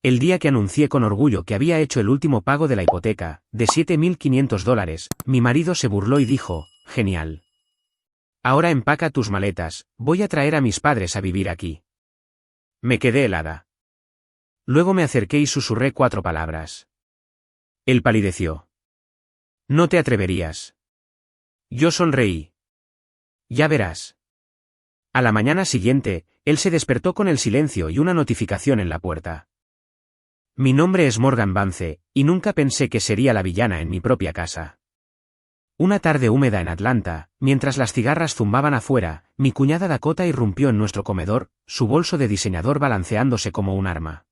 El día que anuncié con orgullo que había hecho el último pago de la hipoteca, de $7.500, mi marido se burló y dijo, «Genial. Ahora empaca tus maletas, voy a traer a mis padres a vivir aquí». Me quedé helada. Luego me acerqué y susurré 4 palabras. Él palideció. «No te atreverías». Yo sonreí. «Ya verás». A la mañana siguiente, él se despertó con el silencio y una notificación en la puerta. Mi nombre es Morgan Vance, y nunca pensé que sería la villana en mi propia casa. Una tarde húmeda en Atlanta, mientras las cigarras zumbaban afuera, mi cuñada Dakota irrumpió en nuestro comedor, su bolso de diseñador balanceándose como un arma.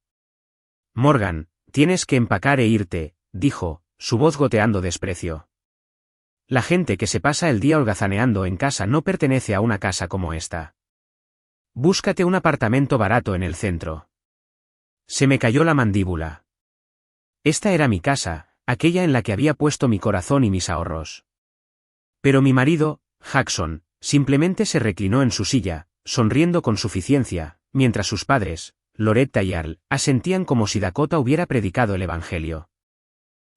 «Morgan, tienes que empacar e irte», dijo, su voz goteando desprecio. «La gente que se pasa el día holgazaneando en casa no pertenece a una casa como esta. Búscate un apartamento barato en el centro». Se me cayó la mandíbula. Esta era mi casa, aquella en la que había puesto mi corazón y mis ahorros. Pero mi marido, Jackson, simplemente se reclinó en su silla, sonriendo con suficiencia, mientras sus padres, Loretta y Earl, asentían como si Dakota hubiera predicado el evangelio.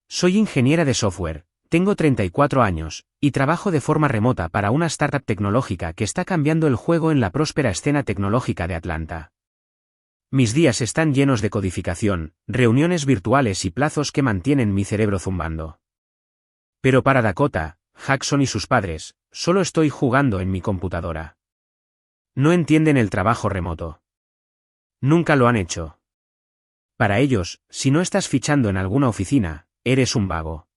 Soy ingeniera de software, tengo 34 años, y trabajo de forma remota para una startup tecnológica que está cambiando el juego en la próspera escena tecnológica de Atlanta. Mis días están llenos de codificación, reuniones virtuales y plazos que mantienen mi cerebro zumbando. Pero para Dakota, Jackson y sus padres, solo estoy jugando en mi computadora. No entienden el trabajo remoto. Nunca lo han hecho. Para ellos, si no estás fichando en alguna oficina, eres un vago.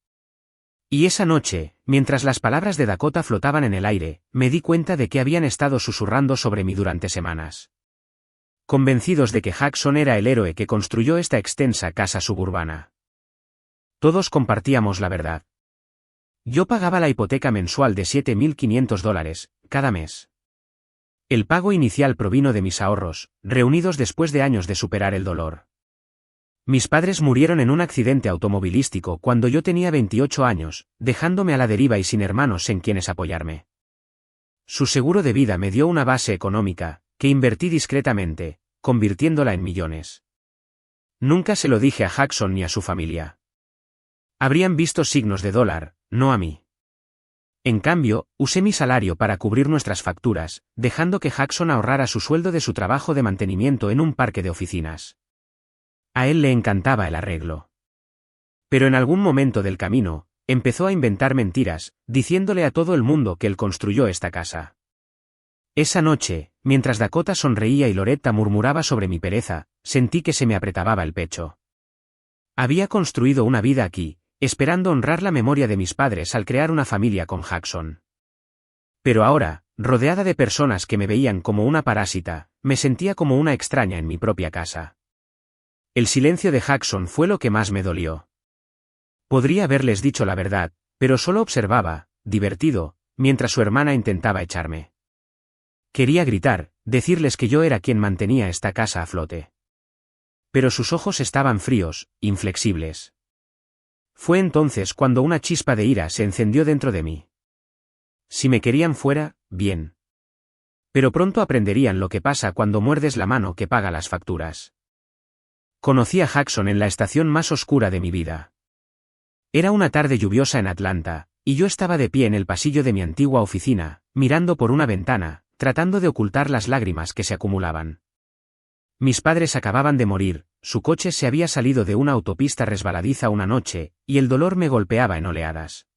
Y esa noche, mientras las palabras de Dakota flotaban en el aire, me di cuenta de que habían estado susurrando sobre mí durante semanas. Convencidos de que Jackson era el héroe que construyó esta extensa casa suburbana. Todos compartíamos la verdad. Yo pagaba la hipoteca mensual de $7.500 cada mes. El pago inicial provino de mis ahorros, reunidos después de años de superar el dolor. Mis padres murieron en un accidente automovilístico cuando yo tenía 28 años, dejándome a la deriva y sin hermanos en quienes apoyarme. Su seguro de vida me dio una base económica, que invertí discretamente, convirtiéndola en millones. Nunca se lo dije a Jackson ni a su familia. Habrían visto signos de dólar, no a mí. En cambio, usé mi salario para cubrir nuestras facturas, dejando que Jackson ahorrara su sueldo de su trabajo de mantenimiento en un parque de oficinas. A él le encantaba el arreglo. Pero en algún momento del camino, empezó a inventar mentiras, diciéndole a todo el mundo que él construyó esta casa. Esa noche, mientras Dakota sonreía y Loretta murmuraba sobre mi pereza, sentí que se me apretaba el pecho. Había construido una vida aquí, esperando honrar la memoria de mis padres al crear una familia con Jackson. Pero ahora, rodeada de personas que me veían como una parásita, me sentía como una extraña en mi propia casa. El silencio de Jackson fue lo que más me dolió. Podría haberles dicho la verdad, pero solo observaba, divertido, mientras su hermana intentaba echarme. Quería gritar, decirles que yo era quien mantenía esta casa a flote. Pero sus ojos estaban fríos, inflexibles. Fue entonces cuando una chispa de ira se encendió dentro de mí. Si me querían fuera, bien. Pero pronto aprenderían lo que pasa cuando muerdes la mano que paga las facturas. Conocí a Jackson en la estación más oscura de mi vida. Era una tarde lluviosa en Atlanta, y yo estaba de pie en el pasillo de mi antigua oficina, mirando por una ventana, tratando de ocultar las lágrimas que se acumulaban. Mis padres acababan de morir, su coche se había salido de una autopista resbaladiza una noche, y el dolor me golpeaba en oleadas.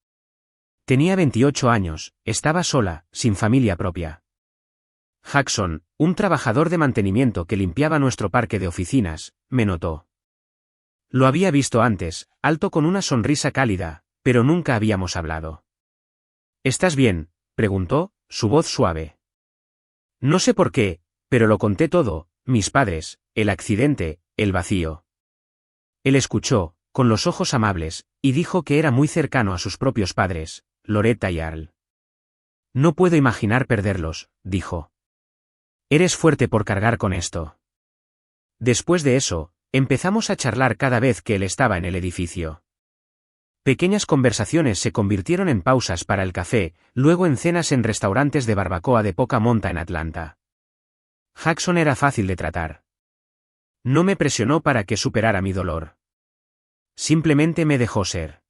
Tenía 28 años, estaba sola, sin familia propia. Jackson, un trabajador de mantenimiento que limpiaba nuestro parque de oficinas, me notó. Lo había visto antes, alto con una sonrisa cálida, pero nunca habíamos hablado. «¿Estás bien?», preguntó, su voz suave. No sé por qué, pero lo conté todo, mis padres, el accidente, el vacío. Él escuchó, con los ojos amables, y dijo que era muy cercano a sus propios padres, Loretta y Earl. No puedo imaginar perderlos, dijo. Eres fuerte por cargar con esto. Después de eso, empezamos a charlar cada vez que él estaba en el edificio. Pequeñas conversaciones se convirtieron en pausas para el café, luego en cenas en restaurantes de barbacoa de poca monta en Atlanta. Jackson era fácil de tratar. No me presionó para que superara mi dolor. Simplemente me dejó ser.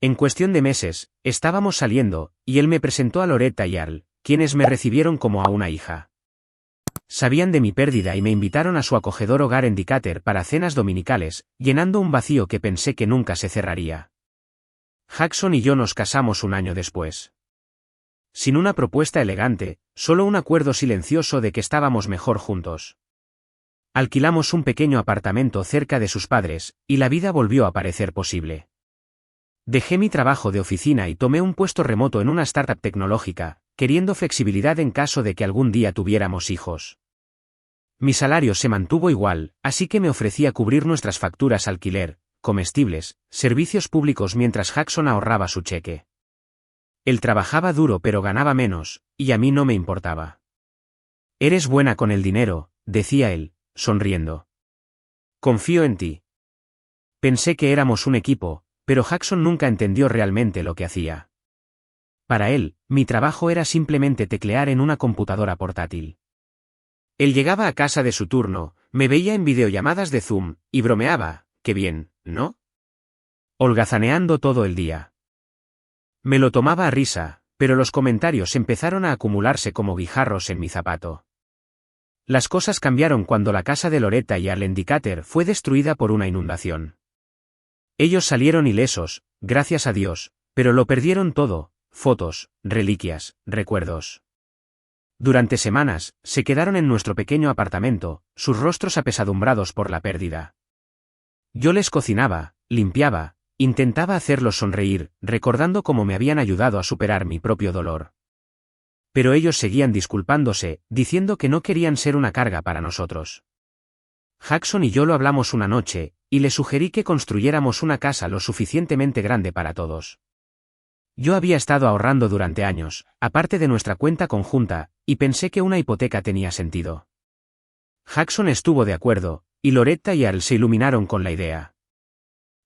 En cuestión de meses, estábamos saliendo, y él me presentó a Loretta y Al, quienes me recibieron como a una hija. Sabían de mi pérdida y me invitaron a su acogedor hogar en Decatur para cenas dominicales, llenando un vacío que pensé que nunca se cerraría. Jackson y yo nos casamos un año después. Sin una propuesta elegante, solo un acuerdo silencioso de que estábamos mejor juntos. Alquilamos un pequeño apartamento cerca de sus padres, y la vida volvió a parecer posible. Dejé mi trabajo de oficina y tomé un puesto remoto en una startup tecnológica, queriendo flexibilidad en caso de que algún día tuviéramos hijos. Mi salario se mantuvo igual, así que me ofrecía cubrir nuestras facturas alquiler, comestibles, servicios públicos mientras Jackson ahorraba su cheque. Él trabajaba duro pero ganaba menos, y a mí no me importaba. Eres buena con el dinero, decía él, sonriendo. Confío en ti. Pensé que éramos un equipo, pero Jackson nunca entendió realmente lo que hacía. Para él, mi trabajo era simplemente teclear en una computadora portátil. Él llegaba a casa de su turno, me veía en videollamadas de Zoom, y bromeaba, qué bien, ¿no? Holgazaneando todo el día. Me lo tomaba a risa, pero los comentarios empezaron a acumularse como guijarros en mi zapato. Las cosas cambiaron cuando la casa de Loretta y Al en Decatur fue destruida por una inundación. Ellos salieron ilesos, gracias a Dios, pero lo perdieron todo, fotos, reliquias, recuerdos. Durante semanas, se quedaron en nuestro pequeño apartamento, sus rostros apesadumbrados por la pérdida. Yo les cocinaba, limpiaba, intentaba hacerlos sonreír, recordando cómo me habían ayudado a superar mi propio dolor. Pero ellos seguían disculpándose, diciendo que no querían ser una carga para nosotros. Jackson y yo lo hablamos una noche, y le sugerí que construyéramos una casa lo suficientemente grande para todos. Yo había estado ahorrando durante años, aparte de nuestra cuenta conjunta, y pensé que una hipoteca tenía sentido. Jackson estuvo de acuerdo, y Loretta y Al se iluminaron con la idea.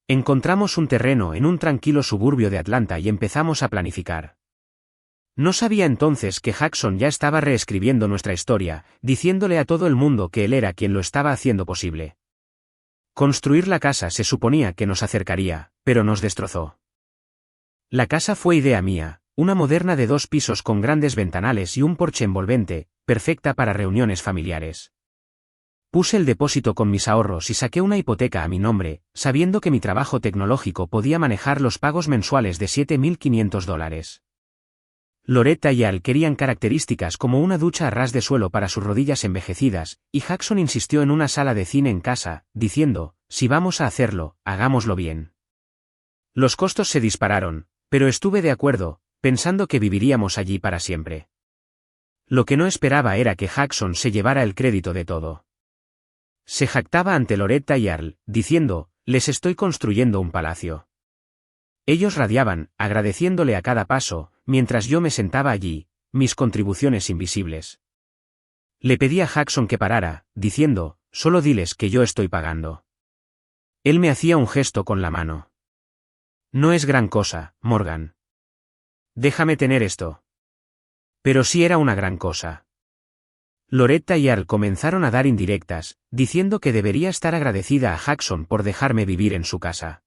Encontramos un terreno en un tranquilo suburbio de Atlanta y empezamos a planificar. No sabía entonces que Jackson ya estaba reescribiendo nuestra historia, diciéndole a todo el mundo que él era quien lo estaba haciendo posible. Construir la casa se suponía que nos acercaría, pero nos destrozó. La casa fue idea mía, una moderna de 2 pisos con grandes ventanales y un porche envolvente, perfecta para reuniones familiares. Puse el depósito con mis ahorros y saqué una hipoteca a mi nombre, sabiendo que mi trabajo tecnológico podía manejar los pagos mensuales de $7.500. Loretta y Al querían características como una ducha a ras de suelo para sus rodillas envejecidas, y Jackson insistió en una sala de cine en casa, diciendo, si vamos a hacerlo, hagámoslo bien. Los costos se dispararon, pero estuve de acuerdo, pensando que viviríamos allí para siempre. Lo que no esperaba era que Jackson se llevara el crédito de todo. Se jactaba ante Loretta y Al, diciendo, les estoy construyendo un palacio. Ellos radiaban, agradeciéndole a cada paso, mientras yo me sentaba allí, mis contribuciones invisibles. Le pedí a Jackson que parara, diciendo, solo diles que yo estoy pagando. Él me hacía un gesto con la mano. No es gran cosa, Morgan. Déjame tener esto. Pero sí era una gran cosa. Loretta y Al comenzaron a dar indirectas, diciendo que debería estar agradecida a Jackson por dejarme vivir en su casa.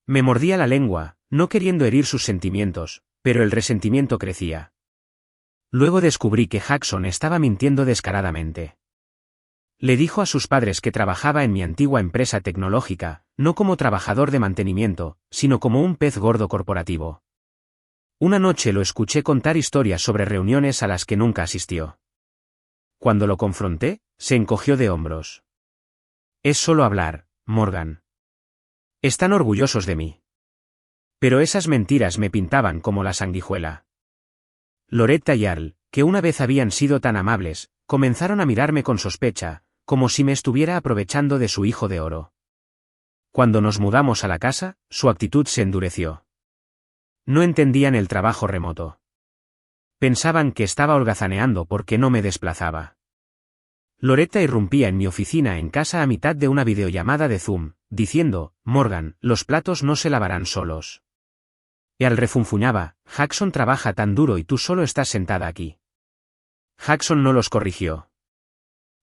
Me mordía la lengua, no queriendo herir sus sentimientos, pero el resentimiento crecía. Luego descubrí que Jackson estaba mintiendo descaradamente. Le dijo a sus padres que trabajaba en mi antigua empresa tecnológica, no como trabajador de mantenimiento, sino como un pez gordo corporativo. Una noche lo escuché contar historias sobre reuniones a las que nunca asistió. Cuando lo confronté, se encogió de hombros. Es solo hablar, Morgan. Están orgullosos de mí. Pero esas mentiras me pintaban como la sanguijuela. Loretta y Al, que una vez habían sido tan amables, comenzaron a mirarme con sospecha, como si me estuviera aprovechando de su hijo de oro. Cuando nos mudamos a la casa, su actitud se endureció. No entendían el trabajo remoto. Pensaban que estaba holgazaneando porque no me desplazaba. Loretta irrumpía en mi oficina en casa a mitad de una videollamada de Zoom, diciendo, Morgan, los platos no se lavarán solos. Y Al refunfuñaba, Jackson trabaja tan duro y tú solo estás sentada aquí. Jackson no los corrigió.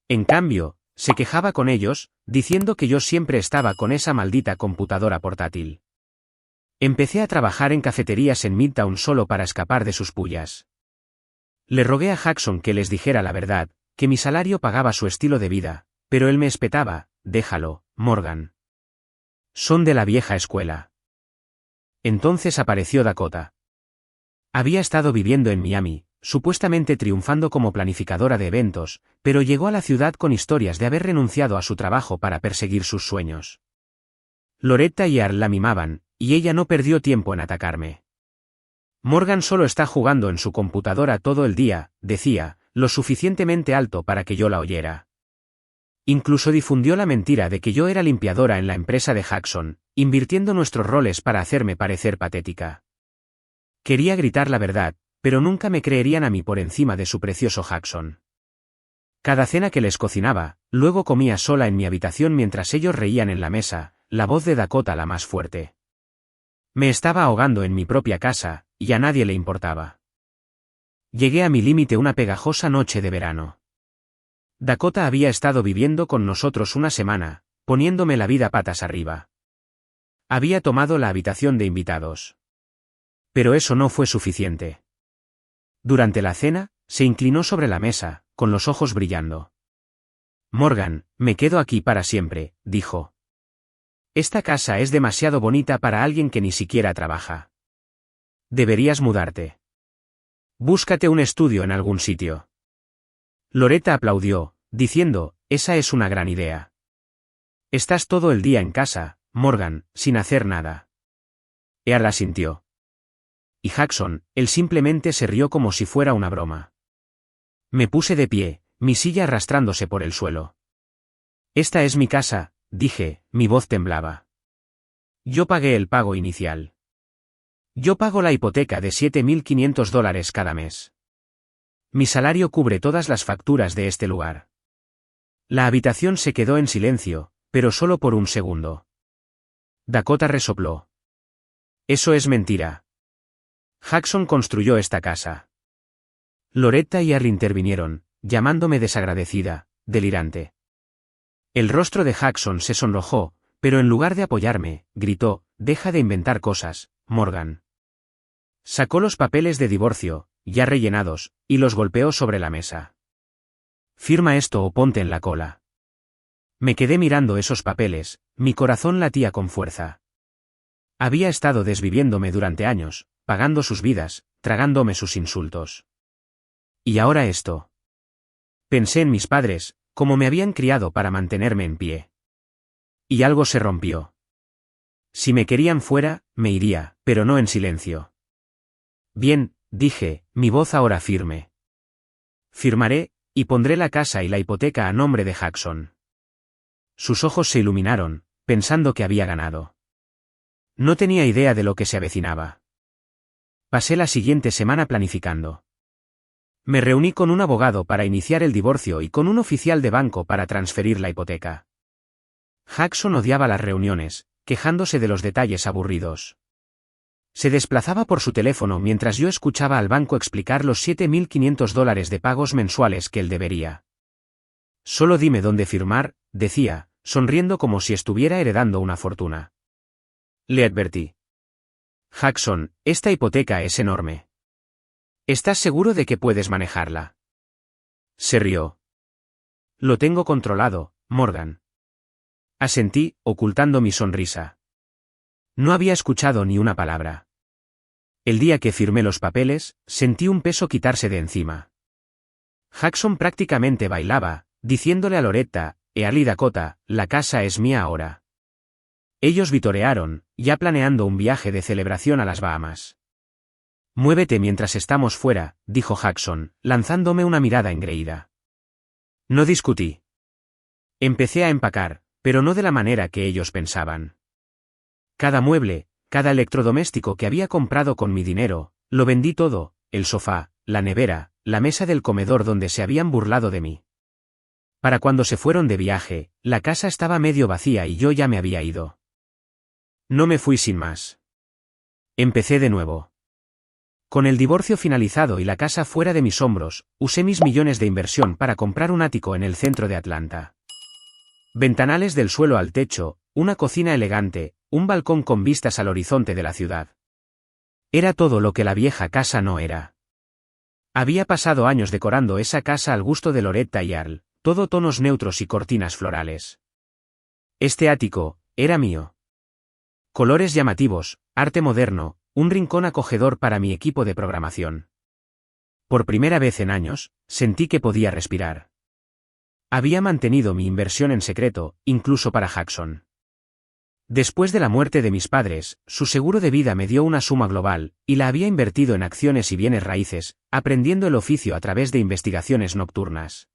En cambio, Se quejaba con ellos, diciendo que yo siempre estaba con esa maldita computadora portátil. Empecé a trabajar en cafeterías en Midtown solo para escapar de sus pullas. Le rogué a Jackson que les dijera la verdad, que mi salario pagaba su estilo de vida, pero él me espetaba: déjalo, Morgan. Son de la vieja escuela. Entonces apareció Dakota. Había estado viviendo en Miami, supuestamente triunfando como planificadora de eventos, pero llegó a la ciudad con historias de haber renunciado a su trabajo para perseguir sus sueños. Loretta y Earl la mimaban, y ella no perdió tiempo en atacarme. Morgan solo está jugando en su computadora todo el día, decía, lo suficientemente alto para que yo la oyera. Incluso difundió la mentira de que yo era limpiadora en la empresa de Jackson, invirtiendo nuestros roles para hacerme parecer patética. Quería gritar la verdad, pero nunca me creerían a mí por encima de su precioso Jackson. Cada cena que les cocinaba, luego comía sola en mi habitación mientras ellos reían en la mesa, la voz de Dakota la más fuerte. Me estaba ahogando en mi propia casa, y a nadie le importaba. Llegué a mi límite una pegajosa noche de verano. Dakota había estado viviendo con nosotros una semana, poniéndome la vida patas arriba. Había tomado la habitación de invitados. Pero eso no fue suficiente. Durante la cena, se inclinó sobre la mesa, con los ojos brillando. Morgan, me quedo aquí para siempre, dijo. Esta casa es demasiado bonita para alguien que ni siquiera trabaja. Deberías mudarte. Búscate un estudio en algún sitio. Loretta aplaudió, diciendo, esa es una gran idea. Estás todo el día en casa, Morgan, sin hacer nada. Earl asintió. Y Jackson, él simplemente se rió como si fuera una broma. Me puse de pie, mi silla arrastrándose por el suelo. Esta es mi casa, dije, mi voz temblaba. Yo pagué el pago inicial. Yo pago la hipoteca de $7,500 cada mes. Mi salario cubre todas las facturas de este lugar. La habitación se quedó en silencio, pero solo por un segundo. Dakota resopló. Eso es mentira. Jackson construyó esta casa. Loretta y Earl intervinieron, llamándome desagradecida, delirante. El rostro de Jackson se sonrojó, pero en lugar de apoyarme, gritó, deja de inventar cosas, Morgan. Sacó los papeles de divorcio, ya rellenados, y los golpeó sobre la mesa. Firma esto o ponte en la cola. Me quedé mirando esos papeles, mi corazón latía con fuerza. Había estado desviviéndome durante años, pagando sus vidas, tragándome sus insultos. Y ahora esto. Pensé en mis padres, como me habían criado para mantenerme en pie. Y algo se rompió. Si me querían fuera, me iría, pero no en silencio. Bien, dije, mi voz ahora firme. Firmaré, y pondré la casa y la hipoteca a nombre de Jackson. Sus ojos se iluminaron, pensando que había ganado. No tenía idea de lo que se avecinaba. Pasé la siguiente semana planificando. Me reuní con un abogado para iniciar el divorcio y con un oficial de banco para transferir la hipoteca. Jackson odiaba las reuniones, quejándose de los detalles aburridos. Se desplazaba por su teléfono mientras yo escuchaba al banco explicar los $7,500 de pagos mensuales que él debería. Solo dime dónde firmar, decía, sonriendo como si estuviera heredando una fortuna. Le advertí. Jackson, esta hipoteca es enorme. ¿Estás seguro de que puedes manejarla? Se rió. Lo tengo controlado, Morgan. Asentí, ocultando mi sonrisa. No había escuchado ni una palabra. El día que firmé los papeles, sentí un peso quitarse de encima. Jackson prácticamente bailaba, diciéndole a Loretta, Earl y Dakota, la casa es mía ahora. Ellos vitorearon, ya planeando un viaje de celebración a las Bahamas. Muévete mientras estamos fuera, dijo Jackson, lanzándome una mirada engreída. No discutí. Empecé a empacar, pero no de la manera que ellos pensaban. Cada mueble, cada electrodoméstico que había comprado con mi dinero, lo vendí todo, el sofá, la nevera, la mesa del comedor donde se habían burlado de mí. Para cuando se fueron de viaje, la casa estaba medio vacía y yo ya me había ido. No me fui sin más. Empecé de nuevo. Con el divorcio finalizado y la casa fuera de mis hombros, usé mis millones de inversión para comprar un ático en el centro de Atlanta. Ventanales del suelo al techo, una cocina elegante, un balcón con vistas al horizonte de la ciudad. Era todo lo que la vieja casa no era. Había pasado años decorando esa casa al gusto de Loretta y Earl, todo tonos neutros y cortinas florales. Este ático era mío. Colores llamativos, arte moderno, un rincón acogedor para mi equipo de programación. Por primera vez en años, sentí que podía respirar. Había mantenido mi inversión en secreto, incluso para Jackson. Después de la muerte de mis padres, su seguro de vida me dio una suma global, y la había invertido en acciones y bienes raíces, aprendiendo el oficio a través de investigaciones nocturnas.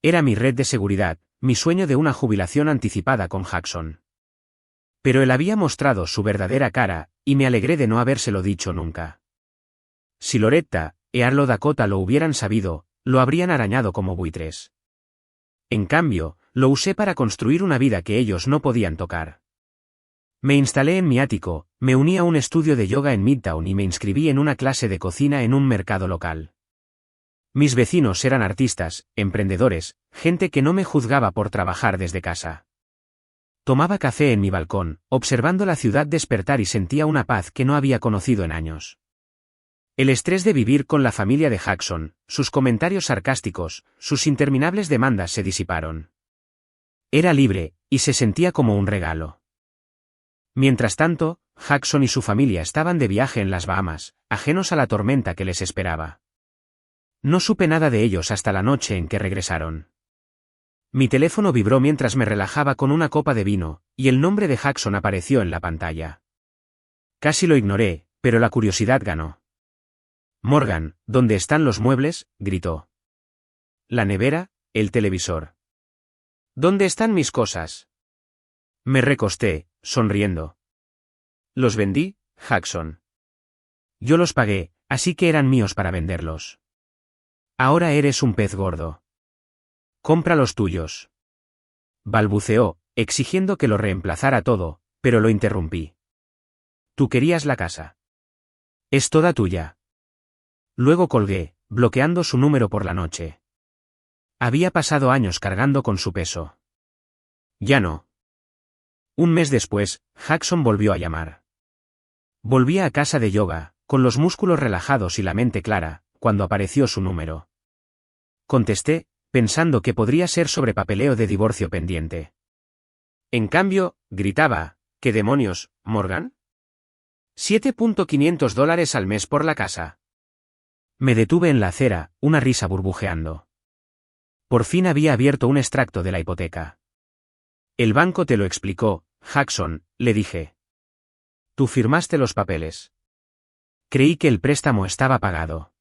Era mi red de seguridad, mi sueño de una jubilación anticipada con Jackson. Pero él había mostrado su verdadera cara, y me alegré de no habérselo dicho nunca. Si Loretta, Earl o Dakota lo hubieran sabido, lo habrían arañado como buitres. En cambio, lo usé para construir una vida que ellos no podían tocar. Me instalé en mi ático, me uní a un estudio de yoga en Midtown y me inscribí en una clase de cocina en un mercado local. Mis vecinos eran artistas, emprendedores, gente que no me juzgaba por trabajar desde casa. Tomaba café en mi balcón, observando la ciudad despertar y sentía una paz que no había conocido en años. El estrés de vivir con la familia de Jackson, sus comentarios sarcásticos, sus interminables demandas se disiparon. Era libre, y se sentía como un regalo. Mientras tanto, Jackson y su familia estaban de viaje en las Bahamas, ajenos a la tormenta que les esperaba. No supe nada de ellos hasta la noche en que regresaron. Mi teléfono vibró mientras me relajaba con una copa de vino, y el nombre de Jackson apareció en la pantalla. Casi lo ignoré, pero la curiosidad ganó. «Morgan, ¿dónde están los muebles?», gritó. «La nevera, el televisor. ¿Dónde están mis cosas?». Me recosté, sonriendo. «Los vendí, Jackson. Yo los pagué, así que eran míos para venderlos. Ahora eres un pez gordo. Compra los tuyos». Balbuceó, exigiendo que lo reemplazara todo, pero lo interrumpí. «Tú querías la casa. Es toda tuya». Luego colgué, bloqueando su número por la noche. Había pasado años cargando con su peso. Ya no. Un mes después, Jackson volvió a llamar. Volvía a casa de yoga, con los músculos relajados y la mente clara, cuando apareció su número. Contesté, pensando que podría ser sobre papeleo de divorcio pendiente. En cambio, gritaba, «¿Qué demonios, Morgan? $7.500 al mes por la casa». Me detuve en la acera, una risa burbujeando. Por fin había abierto un extracto de la hipoteca. «El banco te lo explicó, Jackson», le dije. «Tú firmaste los papeles». Creí que el préstamo estaba pagado.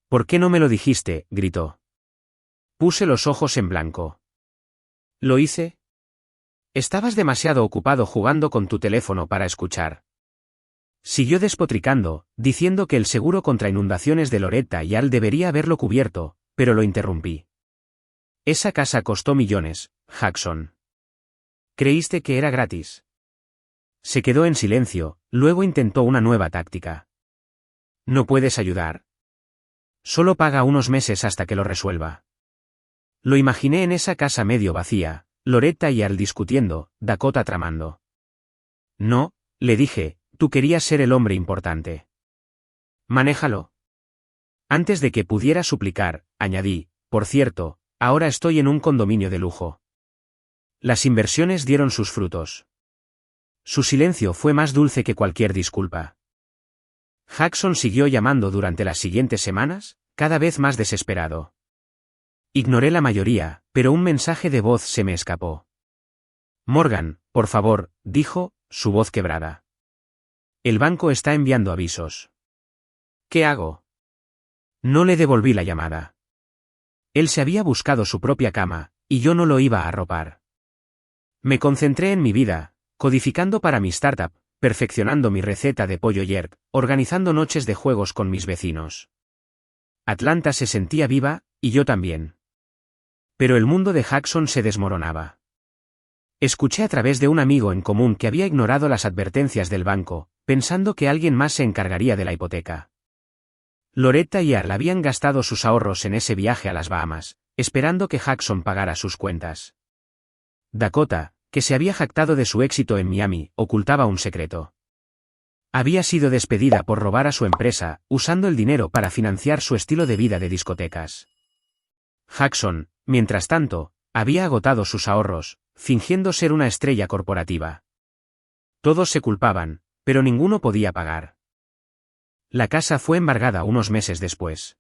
«¿Por qué no me lo dijiste?», gritó. Puse los ojos en blanco. «¿Lo hice? Estabas demasiado ocupado jugando con tu teléfono para escuchar». Siguió despotricando, diciendo que el seguro contra inundaciones de Loretta y Earl debería haberlo cubierto, pero lo interrumpí. «Esa casa costó millones, Jackson. ¿Creíste que era gratis?». Se quedó en silencio, luego intentó una nueva táctica. «¿No puedes ayudar? Solo paga unos meses hasta que lo resuelva». Lo imaginé en esa casa medio vacía, Loretta y Earl discutiendo, Dakota tramando. «No», le dije, «tú querías ser el hombre importante. Manéjalo». Antes de que pudiera suplicar, añadí, «Por cierto, ahora estoy en un condominio de lujo». Las inversiones dieron sus frutos. Su silencio fue más dulce que cualquier disculpa. Jackson siguió llamando durante las siguientes semanas, cada vez más desesperado. Ignoré la mayoría, pero un mensaje de voz se me escapó. «Morgan, por favor», dijo, su voz quebrada. «El banco está enviando avisos». «¿Qué hago?». No le devolví la llamada. Él se había buscado su propia cama, y yo no lo iba a arropar. Me concentré en mi vida, codificando para mi startup, perfeccionando mi receta de pollo yerk, organizando noches de juegos con mis vecinos. Atlanta se sentía viva, y yo también. Pero el mundo de Jackson se desmoronaba. Escuché a través de un amigo en común que había ignorado las advertencias del banco, pensando que alguien más se encargaría de la hipoteca. Loretta y Earl habían gastado sus ahorros en ese viaje a las Bahamas, esperando que Jackson pagara sus cuentas. Dakota, que se había jactado de su éxito en Miami, ocultaba un secreto. Había sido despedida por robar a su empresa, usando el dinero para financiar su estilo de vida de discotecas. Jackson, mientras tanto, había agotado sus ahorros, fingiendo ser una estrella corporativa. Todos se culpaban, pero ninguno podía pagar. La casa fue embargada unos meses después.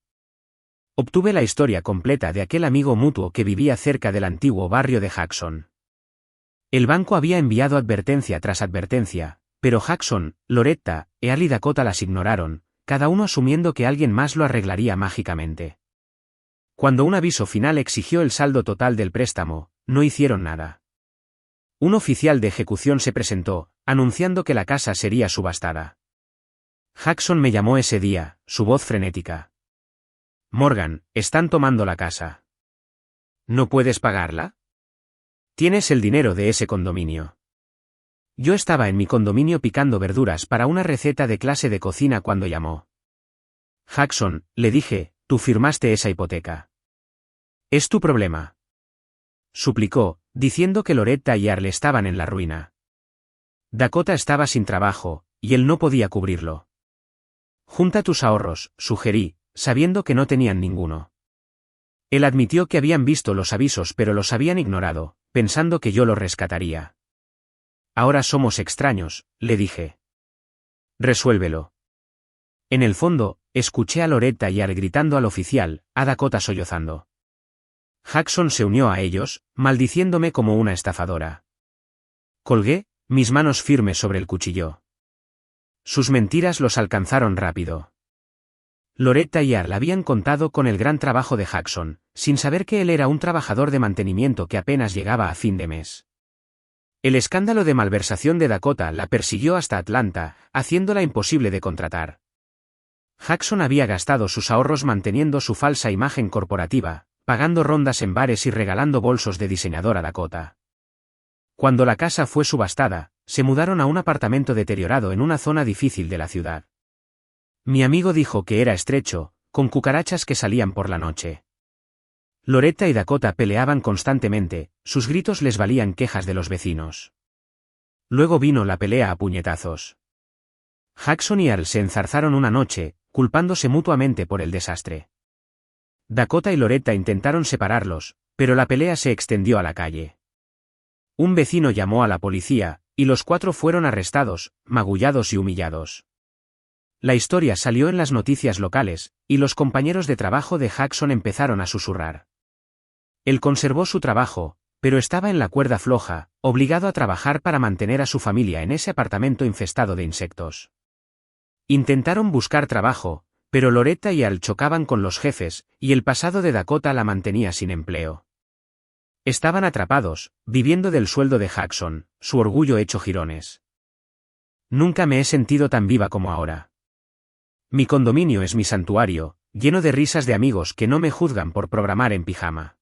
Obtuve la historia completa de aquel amigo mutuo que vivía cerca del antiguo barrio de Jackson. El banco había enviado advertencia tras advertencia, pero Jackson, Loretta, Earl y Dakota las ignoraron, cada uno asumiendo que alguien más lo arreglaría mágicamente. Cuando un aviso final exigió el saldo total del préstamo, no hicieron nada. Un oficial de ejecución se presentó, anunciando que la casa sería subastada. Jackson me llamó ese día, su voz frenética. Morgan, están tomando la casa. ¿No puedes pagarla? Tienes el dinero de ese condominio. Yo estaba en mi condominio picando verduras para una receta de clase de cocina cuando llamó. Jackson, le dije, tú firmaste esa hipoteca. Es tu problema. Suplicó, diciendo que Loretta y Earl estaban en la ruina. Dakota estaba sin trabajo, y él no podía cubrirlo. Junta tus ahorros, sugerí, sabiendo que no tenían ninguno. Él admitió que habían visto los avisos pero los habían ignorado, pensando que yo los rescataría. Ahora somos extraños, le dije. Resuélvelo. En el fondo, escuché a Loretta y Earl gritando al oficial, a Dakota sollozando. Jackson se unió a ellos, maldiciéndome como una estafadora. Colgué, mis manos firmes sobre el cuchillo. Sus mentiras los alcanzaron rápido. Loretta y Earl habían contado con el gran trabajo de Jackson, sin saber que él era un trabajador de mantenimiento que apenas llegaba a fin de mes. El escándalo de malversación de Dakota la persiguió hasta Atlanta, haciéndola imposible de contratar. Jackson había gastado sus ahorros manteniendo su falsa imagen corporativa, pagando rondas en bares y regalando bolsos de diseñador a Dakota. Cuando la casa fue subastada, se mudaron a un apartamento deteriorado en una zona difícil de la ciudad. Mi amigo dijo que era estrecho, con cucarachas que salían por la noche. Loretta y Dakota peleaban constantemente, sus gritos les valían quejas de los vecinos. Luego vino la pelea a puñetazos. Jackson y Earl se enzarzaron una noche, culpándose mutuamente por el desastre. Dakota y Loretta intentaron separarlos, pero la pelea se extendió a la calle. Un vecino llamó a la policía, y los cuatro fueron arrestados, magullados y humillados. La historia salió en las noticias locales, y los compañeros de trabajo de Jackson empezaron a susurrar. Él conservó su trabajo, pero estaba en la cuerda floja, obligado a trabajar para mantener a su familia en ese apartamento infestado de insectos. Intentaron buscar trabajo, pero Loretta y Earl chocaban con los jefes, y el pasado de Dakota la mantenía sin empleo. Estaban atrapados, viviendo del sueldo de Jackson, su orgullo hecho jirones. Nunca me he sentido tan viva como ahora. Mi condominio es mi santuario, lleno de risas de amigos que no me juzgan por programar en pijama.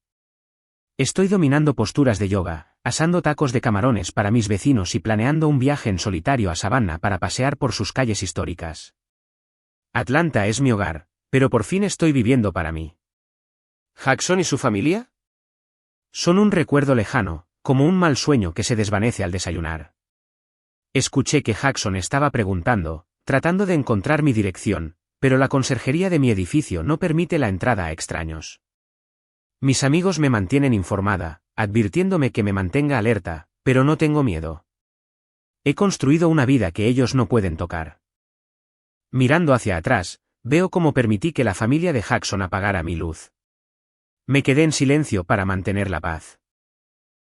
Estoy dominando posturas de yoga, asando tacos de camarones para mis vecinos y planeando un viaje en solitario a Savannah para pasear por sus calles históricas. Atlanta es mi hogar, pero por fin estoy viviendo para mí. ¿Jackson y su familia? Son un recuerdo lejano, como un mal sueño que se desvanece al desayunar. Escuché que Jackson estaba preguntando, tratando de encontrar mi dirección, pero la conserjería de mi edificio no permite la entrada a extraños. Mis amigos me mantienen informada, advirtiéndome que me mantenga alerta, pero no tengo miedo. He construido una vida que ellos no pueden tocar. Mirando hacia atrás, veo cómo permití que la familia de Jackson apagara mi luz. Me quedé en silencio para mantener la paz.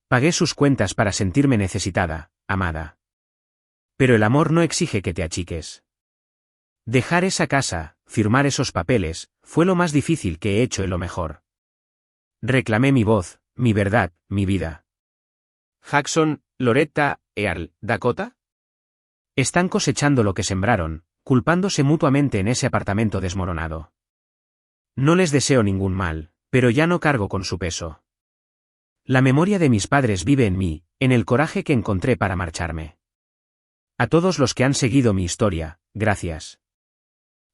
Pagué sus cuentas para sentirme necesitada, amada. Pero el amor no exige que te achiques. Dejar esa casa, firmar esos papeles, fue lo más difícil que he hecho y lo mejor. Reclamé mi voz, mi verdad, mi vida. Jackson, Loretta, Earl, Dakota. Están cosechando lo que sembraron, culpándose mutuamente en ese apartamento desmoronado. No les deseo ningún mal, pero ya no cargo con su peso. La memoria de mis padres vive en mí, en el coraje que encontré para marcharme. A todos los que han seguido mi historia, gracias.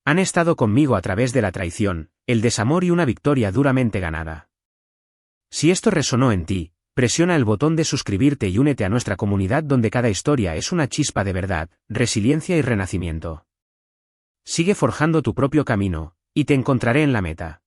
Han estado conmigo a través de la traición, el desamor y una victoria duramente ganada. Si esto resonó en ti, Presiona el botón de suscribirte y únete a nuestra comunidad donde cada historia es una chispa de verdad, resiliencia y renacimiento. Sigue forjando tu propio camino, y te encontraré en la meta.